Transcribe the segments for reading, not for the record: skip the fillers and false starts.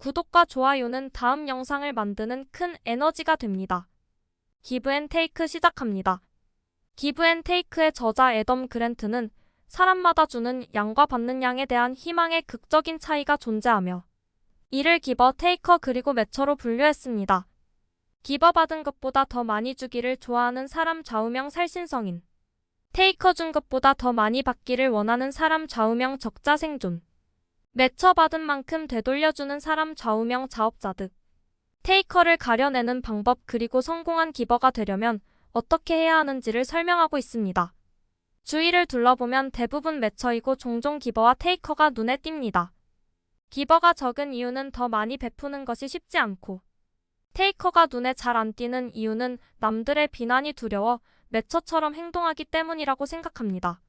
구독과 좋아요는 다음 영상을 만드는 큰 에너지가 됩니다. 기브앤테이크 시작합니다. 기브앤테이크의 저자 애덤 그랜트는 사람마다 주는 양과 받는 양에 대한 희망의 극적인 차이가 존재하며 이를 기버, 테이커 그리고 매처로 분류했습니다. 기버 받은 것보다 더 많이 주기를 좋아하는 사람 좌우명 살신성인, 테이커 준 것보다 더 많이 받기를 원하는 사람 좌우명 적자 생존, 매처 받은 만큼 되돌려주는 사람 좌우명 자업자득. 테이커를 가려내는 방법 그리고 성공한 기버가 되려면 어떻게 해야 하는지를 설명하고 있습니다. 주위를 둘러보면 대부분 매처이고 종종 기버와 테이커가 눈에 띕니다. 기버가 적은 이유는 더 많이 베푸는 것이 쉽지 않고, 테이커가 눈에 잘 안 띄는 이유는 남들의 비난이 두려워 매처처럼 행동하기 때문이라고 생각합니다.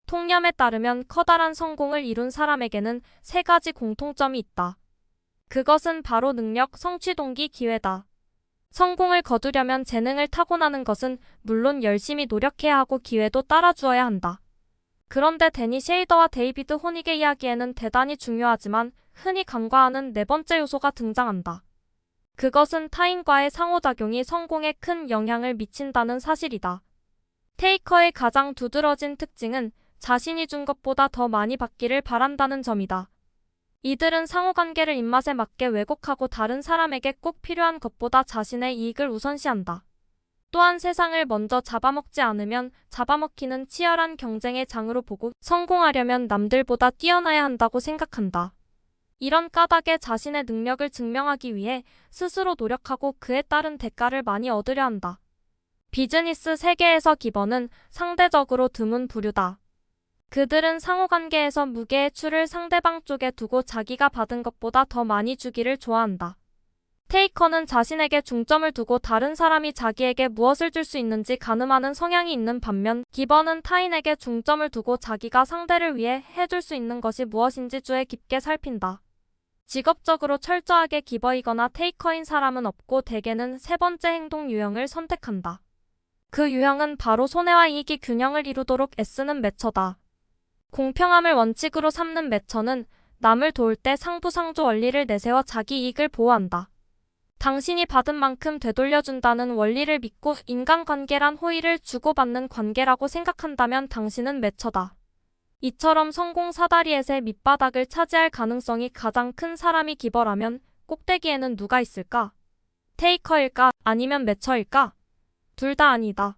통념에 따르면 커다란 성공을 이룬 사람에게는 세 가지 공통점이 있다. 그것은 바로 능력, 성취 동기, 기회다. 성공을 거두려면 재능을 타고나는 것은 물론 열심히 노력해야 하고 기회도 따라주어야 한다. 그런데 데니 셰이더와 데이비드 호닉의 이야기에는 대단히 중요하지만 흔히 간과하는 네 번째 요소가 등장한다. 그것은 타인과의 상호작용이 성공에 큰 영향을 미친다는 사실이다. 테이커의 가장 두드러진 특징은 자신이 준 것보다 더 많이 받기를 바란다는 점이다. 이들은 상호관계를 입맛에 맞게 왜곡하고 다른 사람에게 꼭 필요한 것보다 자신의 이익을 우선시한다. 또한 세상을 먼저 잡아먹지 않으면 잡아먹히는 치열한 경쟁의 장으로 보고 성공하려면 남들보다 뛰어나야 한다고 생각한다. 이런 까닭에 자신의 능력을 증명하기 위해 스스로 노력하고 그에 따른 대가를 많이 얻으려 한다. 비즈니스 세계에서 기버는 상대적으로 드문 부류다. 그들은 상호관계에서 무게의 추를 상대방 쪽에 두고 자기가 받은 것보다 더 많이 주기를 좋아한다. 테이커는 자신에게 중점을 두고 다른 사람이 자기에게 무엇을 줄 수 있는지 가늠하는 성향이 있는 반면, 기버는 타인에게 중점을 두고 자기가 상대를 위해 해줄 수 있는 것이 무엇인지 주에 깊게 살핀다. 직업적으로 철저하게 기버이거나 테이커인 사람은 없고 대개는 세 번째 행동 유형을 선택한다. 그 유형은 바로 손해와 이익이 균형을 이루도록 애쓰는 매처다. 공평함을 원칙으로 삼는 매처는 남을 도울 때 상부상조 원리를 내세워 자기 이익을 보호한다. 당신이 받은 만큼 되돌려준다는 원리를 믿고 인간관계란 호의를 주고받는 관계라고 생각한다면 당신은 매처다. 이처럼 성공 사다리에서의 밑바닥을 차지할 가능성이 가장 큰 사람이 기버라면 꼭대기에는 누가 있을까? 테이커일까? 아니면 매처일까? 둘 다 아니다.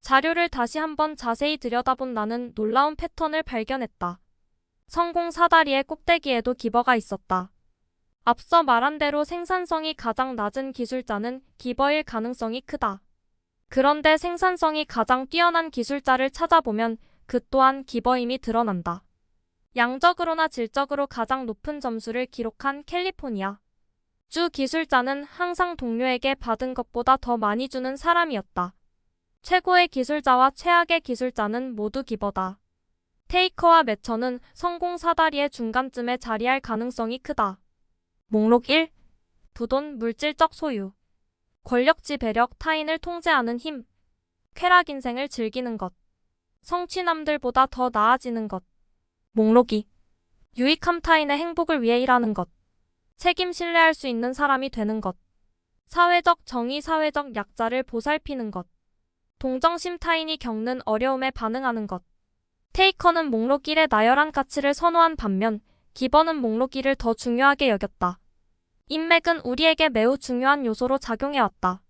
자료를 다시 한번 자세히 들여다본 나는 놀라운 패턴을 발견했다. 성공 사다리의 꼭대기에도 기버가 있었다. 앞서 말한 대로 생산성이 가장 낮은 기술자는 기버일 가능성이 크다. 그런데 생산성이 가장 뛰어난 기술자를 찾아보면 그 또한 기버임이 드러난다. 양적으로나 질적으로 가장 높은 점수를 기록한 캘리포니아 주 기술자는 항상 동료에게 받은 것보다 더 많이 주는 사람이었다. 최고의 기술자와 최악의 기술자는 모두 기버다. 테이커와 매처는 성공 사다리의 중간쯤에 자리할 가능성이 크다. 목록 1. 부돈, 물질적 소유. 권력 지배력, 타인을 통제하는 힘. 쾌락 인생을 즐기는 것. 성취 남들보다 더 나아지는 것. 목록 2. 유익함, 타인의 행복을 위해 일하는 것. 책임 신뢰할 수 있는 사람이 되는 것. 사회적 정의, 사회적 약자를 보살피는 것. 동정심, 타인이 겪는 어려움에 반응하는 것. 테이커는 목록 1의 나열한 가치를 선호한 반면 기버는 목록 2를 더 중요하게 여겼다. 인맥은 우리에게 매우 중요한 요소로 작용해왔다.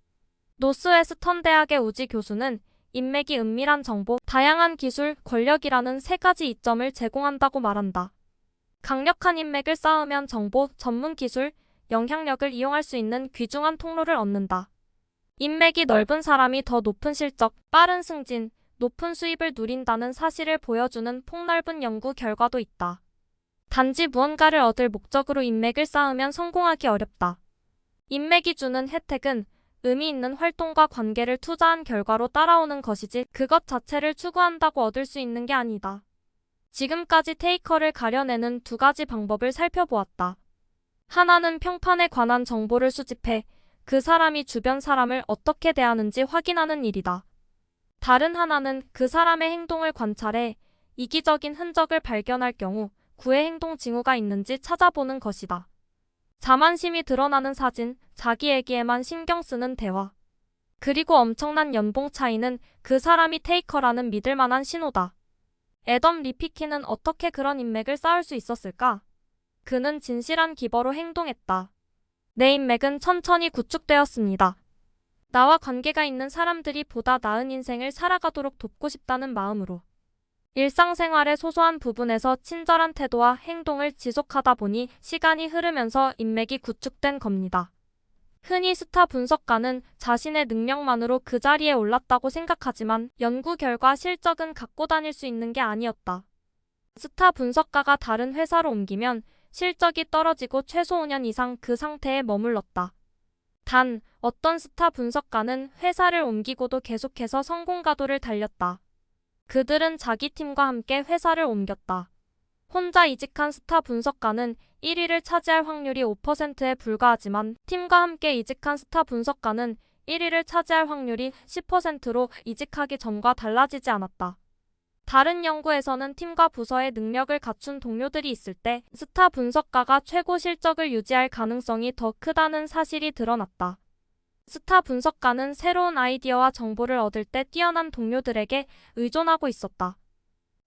노스웨스턴 대학의 우지 교수는 인맥이 은밀한 정보, 다양한 기술, 권력이라는 세 가지 이점을 제공한다고 말한다. 강력한 인맥을 쌓으면 정보, 전문 기술, 영향력을 이용할 수 있는 귀중한 통로를 얻는다. 인맥이 넓은 사람이 더 높은 실적, 빠른 승진, 높은 수입을 누린다는 사실을 보여주는 폭넓은 연구 결과도 있다. 단지 무언가를 얻을 목적으로 인맥을 쌓으면 성공하기 어렵다. 인맥이 주는 혜택은 의미 있는 활동과 관계를 투자한 결과로 따라오는 것이지 그것 자체를 추구한다고 얻을 수 있는 게 아니다. 지금까지 테이커를 가려내는 두 가지 방법을 살펴보았다. 하나는 평판에 관한 정보를 수집해 그 사람이 주변 사람을 어떻게 대하는지 확인하는 일이다. 다른 하나는 그 사람의 행동을 관찰해 이기적인 흔적을 발견할 경우 그의 행동 징후가 있는지 찾아보는 것이다. 자만심이 드러나는 사진, 자기 얘기에만 신경 쓰는 대화. 그리고 엄청난 연봉 차이는 그 사람이 테이커라는 믿을 만한 신호다. 애덤 리피키는 어떻게 그런 인맥을 쌓을 수 있었을까? 그는 진실한 기버로 행동했다. 내 인맥은 천천히 구축되었습니다. 나와 관계가 있는 사람들이 보다 나은 인생을 살아가도록 돕고 싶다는 마음으로. 일상생활의 소소한 부분에서 친절한 태도와 행동을 지속하다 보니 시간이 흐르면서 인맥이 구축된 겁니다. 흔히 스타 분석가는 자신의 능력만으로 그 자리에 올랐다고 생각하지만 연구 결과 실적은 갖고 다닐 수 있는 게 아니었다. 스타 분석가가 다른 회사로 옮기면 실적이 떨어지고 최소 5년 이상 그 상태에 머물렀다. 단, 어떤 스타 분석가는 회사를 옮기고도 계속해서 성공 가도를 달렸다. 그들은 자기 팀과 함께 회사를 옮겼다. 혼자 이직한 스타 분석가는 1위를 차지할 확률이 5%에 불과하지만 팀과 함께 이직한 스타 분석가는 1위를 차지할 확률이 10%로 이직하기 전과 달라지지 않았다. 다른 연구에서는 팀과 부서의 능력을 갖춘 동료들이 있을 때 스타 분석가가 최고 실적을 유지할 가능성이 더 크다는 사실이 드러났다. 스타 분석가는 새로운 아이디어와 정보를 얻을 때 뛰어난 동료들에게 의존하고 있었다.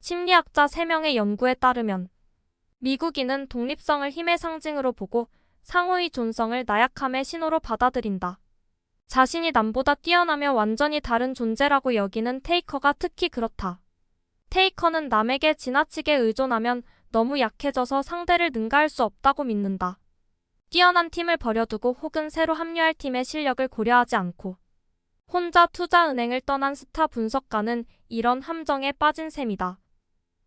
심리학자 3명의 연구에 따르면 미국인은 독립성을 힘의 상징으로 보고 상호의 존성을 나약함의 신호로 받아들인다. 자신이 남보다 뛰어나며 완전히 다른 존재라고 여기는 테이커가 특히 그렇다. 테이커는 남에게 지나치게 의존하면 너무 약해져서 상대를 능가할 수 없다고 믿는다. 뛰어난 팀을 버려두고 혹은 새로 합류할 팀의 실력을 고려하지 않고 혼자 투자은행을 떠난 스타 분석가는 이런 함정에 빠진 셈이다.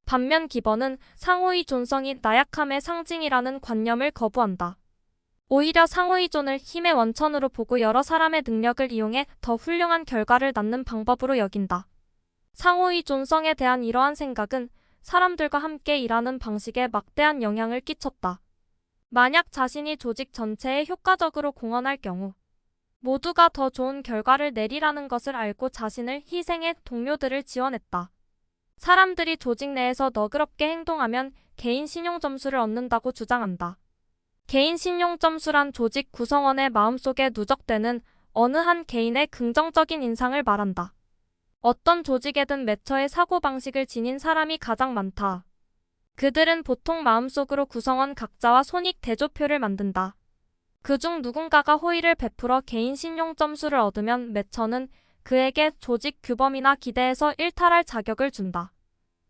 반면 기버는 상호의 존성이 나약함의 상징이라는 관념을 거부한다. 오히려 상호의존을 힘의 원천으로 보고 여러 사람의 능력을 이용해 더 훌륭한 결과를 낳는 방법으로 여긴다. 상호의존성에 대한 이러한 생각은 사람들과 함께 일하는 방식에 막대한 영향을 끼쳤다. 만약 자신이 조직 전체에 효과적으로 공헌할 경우 모두가 더 좋은 결과를 내리라는 것을 알고 자신을 희생해 동료들을 지원했다. 사람들이 조직 내에서 너그럽게 행동하면 개인 신용 점수를 얻는다고 주장한다. 개인 신용 점수란 조직 구성원의 마음속에 누적되는 어느 한 개인의 긍정적인 인상을 말한다. 어떤 조직에든 매처의 사고방식을 지닌 사람이 가장 많다. 그들은 보통 마음속으로 구성원 각자와 손익 대조표를 만든다. 그중 누군가가 호의를 베풀어 개인 신용 점수를 얻으면 매처는 그에게 조직 규범이나 기대에서 일탈할 자격을 준다.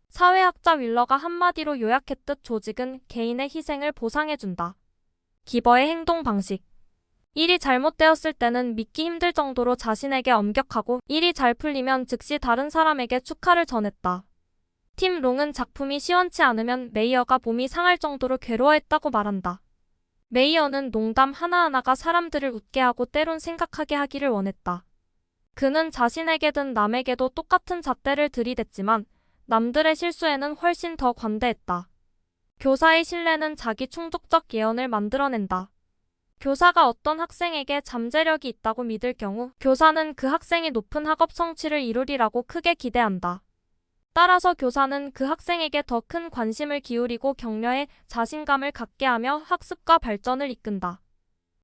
사회학자 윌러가 한마디로 요약했듯 조직은 개인의 희생을 보상해준다. 기버의 행동 방식. 일이 잘못되었을 때는 믿기 힘들 정도로 자신에게 엄격하고 일이 잘 풀리면 즉시 다른 사람에게 축하를 전했다. 팀 롱은 작품이 시원치 않으면 메이어가 몸이 상할 정도로 괴로워했다고 말한다. 메이어는 농담 하나하나가 사람들을 웃게 하고 때론 생각하게 하기를 원했다. 그는 자신에게든 남에게도 똑같은 잣대를 들이댔지만 남들의 실수에는 훨씬 더 관대했다. 교사의 신뢰는 자기 충족적 예언을 만들어낸다. 교사가 어떤 학생에게 잠재력이 있다고 믿을 경우 교사는 그 학생이 높은 학업 성취를 이루리라고 크게 기대한다. 따라서 교사는 그 학생에게 더 큰 관심을 기울이고 격려해 자신감을 갖게 하며 학습과 발전을 이끈다.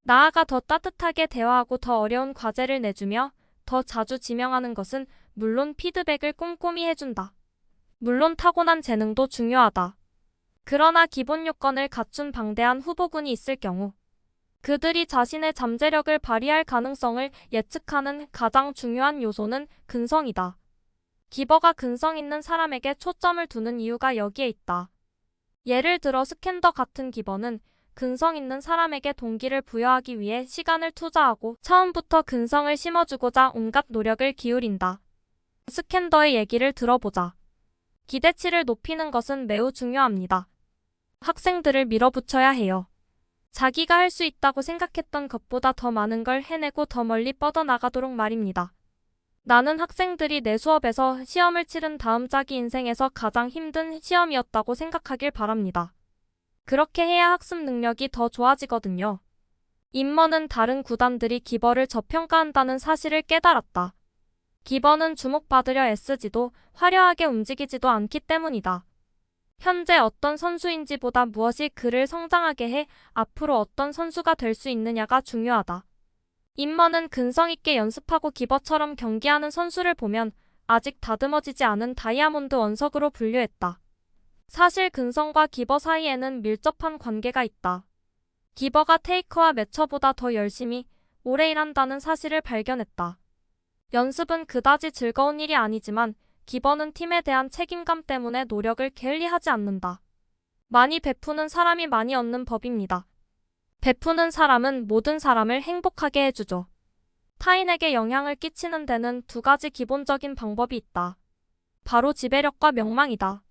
나아가 더 따뜻하게 대화하고 더 어려운 과제를 내주며 더 자주 지명하는 것은 물론 피드백을 꼼꼼히 해준다. 물론 타고난 재능도 중요하다. 그러나 기본 요건을 갖춘 방대한 후보군이 있을 경우 그들이 자신의 잠재력을 발휘할 가능성을 예측하는 가장 중요한 요소는 근성이다. 기버가 근성 있는 사람에게 초점을 두는 이유가 여기에 있다. 예를 들어 스캔더 같은 기버는 근성 있는 사람에게 동기를 부여하기 위해 시간을 투자하고 처음부터 근성을 심어주고자 온갖 노력을 기울인다. 스캔더의 얘기를 들어보자. 기대치를 높이는 것은 매우 중요합니다. 학생들을 밀어붙여야 해요. 자기가 할 수 있다고 생각했던 것보다 더 많은 걸 해내고 더 멀리 뻗어나가도록 말입니다. 나는 학생들이 내 수업에서 시험을 치른 다음 자기 인생에서 가장 힘든 시험이었다고 생각하길 바랍니다. 그렇게 해야 학습 능력이 더 좋아지거든요. 임머는 다른 구단들이 기버를 저평가한다는 사실을 깨달았다. 기버는 주목받으려 애쓰지도 화려하게 움직이지도 않기 때문이다. 현재 어떤 선수인지보다 무엇이 그를 성장하게 해 앞으로 어떤 선수가 될 수 있느냐가 중요하다. 임먼은 근성 있게 연습하고 기버처럼 경기하는 선수를 보면 아직 다듬어지지 않은 다이아몬드 원석으로 분류했다. 사실 근성과 기버 사이에는 밀접한 관계가 있다. 기버가 테이커와 매처보다 더 열심히 오래 일한다는 사실을 발견했다. 연습은 그다지 즐거운 일이 아니지만 기버는 팀에 대한 책임감 때문에 노력을 게을리하지 않는다. 많이 베푸는 사람이 많이 얻는 법입니다. 베푸는 사람은 모든 사람을 행복하게 해주죠. 타인에게 영향을 끼치는 데는 두 가지 기본적인 방법이 있다. 바로 지배력과 명망이다.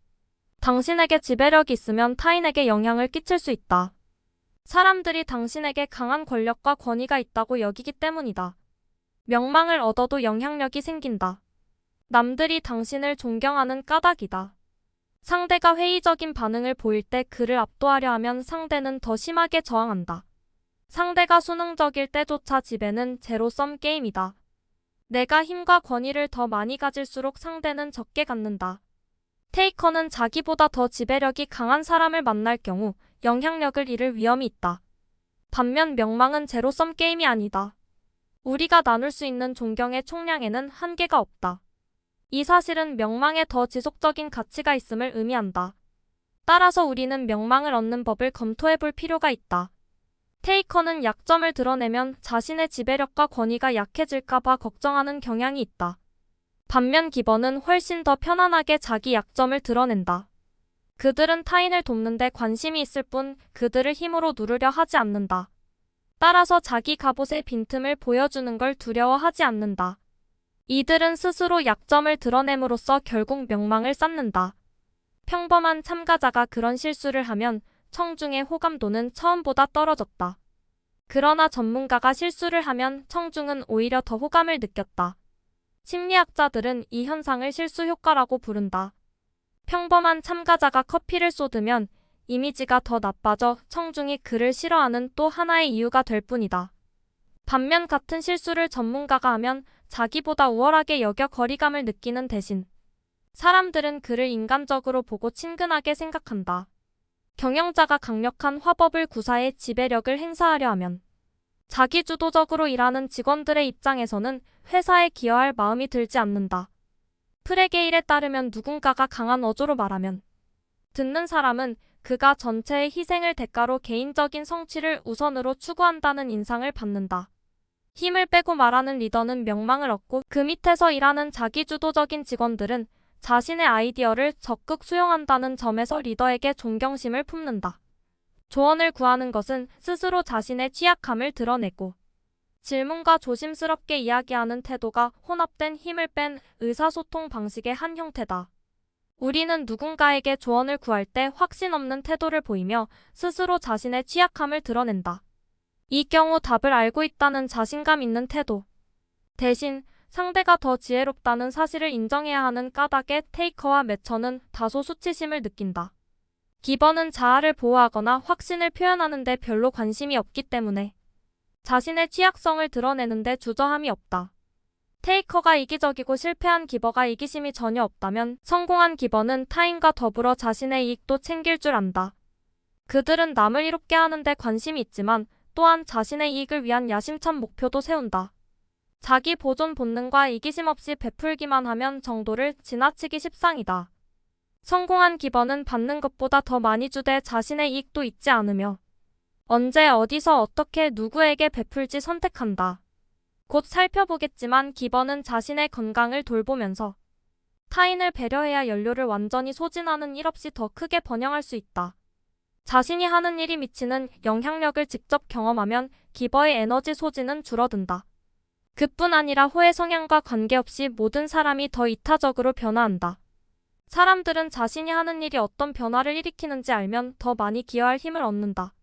당신에게 지배력이 있으면 타인에게 영향을 끼칠 수 있다. 사람들이 당신에게 강한 권력과 권위가 있다고 여기기 때문이다. 명망을 얻어도 영향력이 생긴다. 남들이 당신을 존경하는 까닭이다. 상대가 회의적인 반응을 보일 때 그를 압도하려 하면 상대는 더 심하게 저항한다. 상대가 수능적일 때조차 지배는 제로섬 게임이다. 내가 힘과 권위를 더 많이 가질수록 상대는 적게 갖는다. 테이커는 자기보다 더 지배력이 강한 사람을 만날 경우 영향력을 잃을 위험이 있다. 반면 명망은 제로섬 게임이 아니다. 우리가 나눌 수 있는 존경의 총량에는 한계가 없다. 이 사실은 명망에 더 지속적인 가치가 있음을 의미한다. 따라서 우리는 명망을 얻는 법을 검토해 볼 필요가 있다. 테이커는 약점을 드러내면 자신의 지배력과 권위가 약해질까봐 걱정하는 경향이 있다. 반면 기버는 훨씬 더 편안하게 자기 약점을 드러낸다. 그들은 타인을 돕는 데 관심이 있을 뿐 그들을 힘으로 누르려 하지 않는다. 따라서 자기 갑옷의 빈틈을 보여주는 걸 두려워하지 않는다. 이들은 스스로 약점을 드러냄으로써 결국 명망을 쌓는다. 평범한 참가자가 그런 실수를 하면 청중의 호감도는 처음보다 떨어졌다. 그러나 전문가가 실수를 하면 청중은 오히려 더 호감을 느꼈다. 심리학자들은 이 현상을 실수 효과라고 부른다. 평범한 참가자가 커피를 쏟으면 이미지가 더 나빠져 청중이 그를 싫어하는 또 하나의 이유가 될 뿐이다. 반면 같은 실수를 전문가가 하면 자기보다 우월하게 여겨 거리감을 느끼는 대신 사람들은 그를 인간적으로 보고 친근하게 생각한다. 경영자가 강력한 화법을 구사해 지배력을 행사하려 하면 자기주도적으로 일하는 직원들의 입장에서는 회사에 기여할 마음이 들지 않는다. 프레게일에 따르면 누군가가 강한 어조로 말하면 듣는 사람은 그가 전체의 희생을 대가로 개인적인 성취를 우선으로 추구한다는 인상을 받는다. 힘을 빼고 말하는 리더는 명망을 얻고 그 밑에서 일하는 자기주도적인 직원들은 자신의 아이디어를 적극 수용한다는 점에서 리더에게 존경심을 품는다. 조언을 구하는 것은 스스로 자신의 취약함을 드러내고 질문과 조심스럽게 이야기하는 태도가 혼합된 힘을 뺀 의사소통 방식의 한 형태다. 우리는 누군가에게 조언을 구할 때 확신 없는 태도를 보이며 스스로 자신의 취약함을 드러낸다. 이 경우 답을 알고 있다는 자신감 있는 태도. 대신 상대가 더 지혜롭다는 사실을 인정해야 하는 까닭에 테이커와 매처는 다소 수치심을 느낀다. 기버는 자아를 보호하거나 확신을 표현하는 데 별로 관심이 없기 때문에 자신의 취약성을 드러내는 데 주저함이 없다. 테이커가 이기적이고 실패한 기버가 이기심이 전혀 없다면 성공한 기버는 타인과 더불어 자신의 이익도 챙길 줄 안다. 그들은 남을 이롭게 하는 데 관심이 있지만 또한 자신의 이익을 위한 야심찬 목표도 세운다. 자기 보존 본능과 이기심 없이 베풀기만 하면 정도를 지나치기 십상이다. 성공한 기버는 받는 것보다 더 많이 주되 자신의 이익도 잊지 않으며 언제 어디서 어떻게 누구에게 베풀지 선택한다. 곧 살펴보겠지만 기버는 자신의 건강을 돌보면서 타인을 배려해야 연료를 완전히 소진하는 일 없이 더 크게 번영할 수 있다. 자신이 하는 일이 미치는 영향력을 직접 경험하면 기버의 에너지 소진은 줄어든다. 그뿐 아니라 호의 성향과 관계없이 모든 사람이 더 이타적으로 변화한다. 사람들은 자신이 하는 일이 어떤 변화를 일으키는지 알면 더 많이 기여할 힘을 얻는다.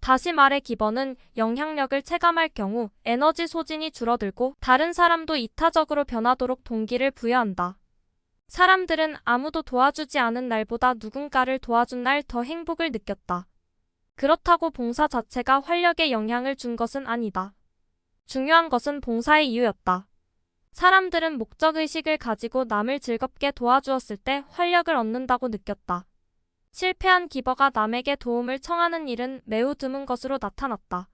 다시 말해 기버는 영향력을 체감할 경우 에너지 소진이 줄어들고 다른 사람도 이타적으로 변하도록 동기를 부여한다. 사람들은 아무도 도와주지 않은 날보다 누군가를 도와준 날 더 행복을 느꼈다. 그렇다고 봉사 자체가 활력에 영향을 준 것은 아니다. 중요한 것은 봉사의 이유였다. 사람들은 목적의식을 가지고 남을 즐겁게 도와주었을 때 활력을 얻는다고 느꼈다. 실패한 기버가 남에게 도움을 청하는 일은 매우 드문 것으로 나타났다.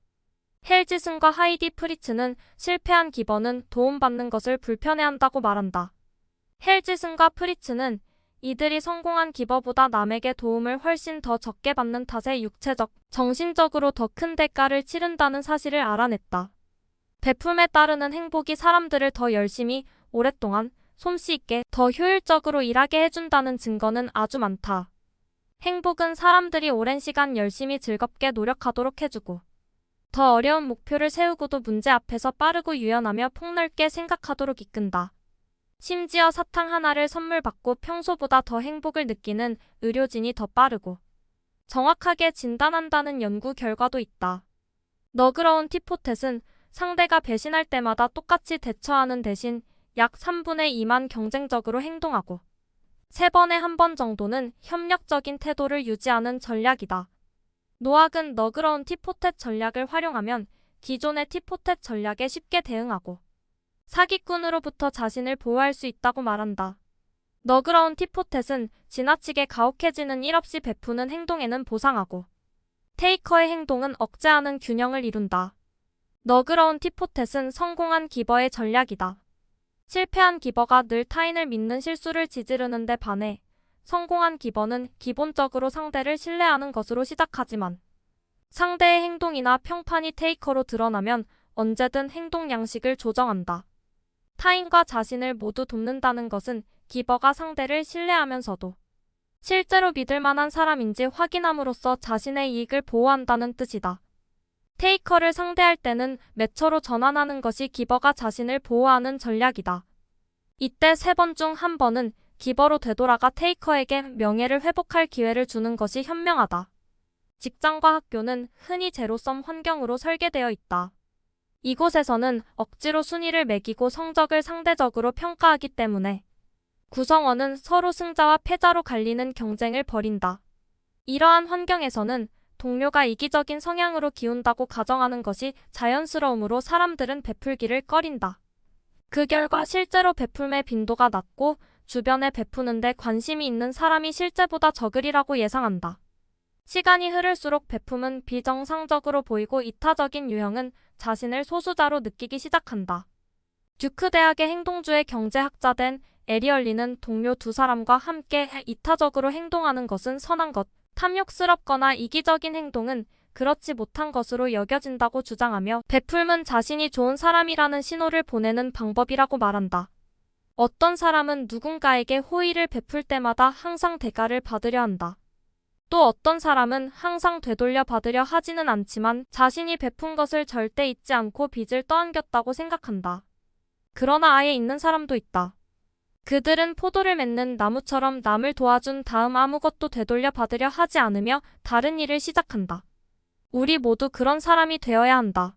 헬 지슨과 하이디 프리츠는 실패한 기버는 도움받는 것을 불편해한다고 말한다. 헬 지슨과 프리츠는 이들이 성공한 기버보다 남에게 도움을 훨씬 더 적게 받는 탓에 육체적, 정신적으로 더 큰 대가를 치른다는 사실을 알아냈다. 베품에 따르는 행복이 사람들을 더 열심히, 오랫동안, 솜씨 있게, 더 효율적으로 일하게 해준다는 증거는 아주 많다. 행복은 사람들이 오랜 시간 열심히 즐겁게 노력하도록 해주고, 더 어려운 목표를 세우고도 문제 앞에서 빠르고 유연하며 폭넓게 생각하도록 이끈다. 심지어 사탕 하나를 선물 받고 평소보다 더 행복을 느끼는 의료진이 더 빠르고 정확하게 진단한다는 연구 결과도 있다. 너그러운 티포텟은 상대가 배신할 때마다 똑같이 대처하는 대신 약 3분의 2만 경쟁적으로 행동하고 3번에 1번 정도는 협력적인 태도를 유지하는 전략이다. 노학은 너그러운 티포텟 전략을 활용하면 기존의 티포텟 전략에 쉽게 대응하고 사기꾼으로부터 자신을 보호할 수 있다고 말한다. 너그러운 티포텟은 지나치게 가혹해지는 일 없이 베푸는 행동에는 보상하고 테이커의 행동은 억제하는 균형을 이룬다. 너그러운 티포텟은 성공한 기버의 전략이다. 실패한 기버가 늘 타인을 믿는 실수를 저지르는 데 반해 성공한 기버는 기본적으로 상대를 신뢰하는 것으로 시작하지만 상대의 행동이나 평판이 테이커로 드러나면 언제든 행동 양식을 조정한다. 타인과 자신을 모두 돕는다는 것은 기버가 상대를 신뢰하면서도 실제로 믿을 만한 사람인지 확인함으로써 자신의 이익을 보호한다는 뜻이다. 테이커를 상대할 때는 매처로 전환하는 것이 기버가 자신을 보호하는 전략이다. 이때 3번 중 1번은 기버로 되돌아가 테이커에게 명예를 회복할 기회를 주는 것이 현명하다. 직장과 학교는 흔히 제로섬 환경으로 설계되어 있다. 이곳에서는 억지로 순위를 매기고 성적을 상대적으로 평가하기 때문에 구성원은 서로 승자와 패자로 갈리는 경쟁을 벌인다. 이러한 환경에서는 동료가 이기적인 성향으로 기운다고 가정하는 것이 자연스러우므로 사람들은 베풀기를 꺼린다. 그 결과 실제로 베풀의 빈도가 낮고 주변에 베푸는데 관심이 있는 사람이 실제보다 적으리라고 예상한다. 시간이 흐를수록 베품은 비정상적으로 보이고 이타적인 유형은 자신을 소수자로 느끼기 시작한다. 듀크 대학의 행동주의 경제학자된 에리얼리는 동료 2사람과 함께 이타적으로 행동하는 것은 선한 것, 탐욕스럽거나 이기적인 행동은 그렇지 못한 것으로 여겨진다고 주장하며 베풀은 자신이 좋은 사람이라는 신호를 보내는 방법이라고 말한다. 어떤 사람은 누군가에게 호의를 베풀 때마다 항상 대가를 받으려 한다. 또 어떤 사람은 항상 되돌려 받으려 하지는 않지만 자신이 베푼 것을 절대 잊지 않고 빚을 떠안겼다고 생각한다. 그러나 아예 있는 사람도 있다. 그들은 포도를 맺는 나무처럼 남을 도와준 다음 아무것도 되돌려 받으려 하지 않으며 다른 일을 시작한다. 우리 모두 그런 사람이 되어야 한다.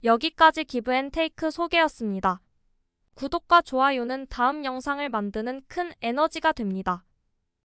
여기까지 기브앤테이크 소개였습니다. 구독과 좋아요는 다음 영상을 만드는 큰 에너지가 됩니다.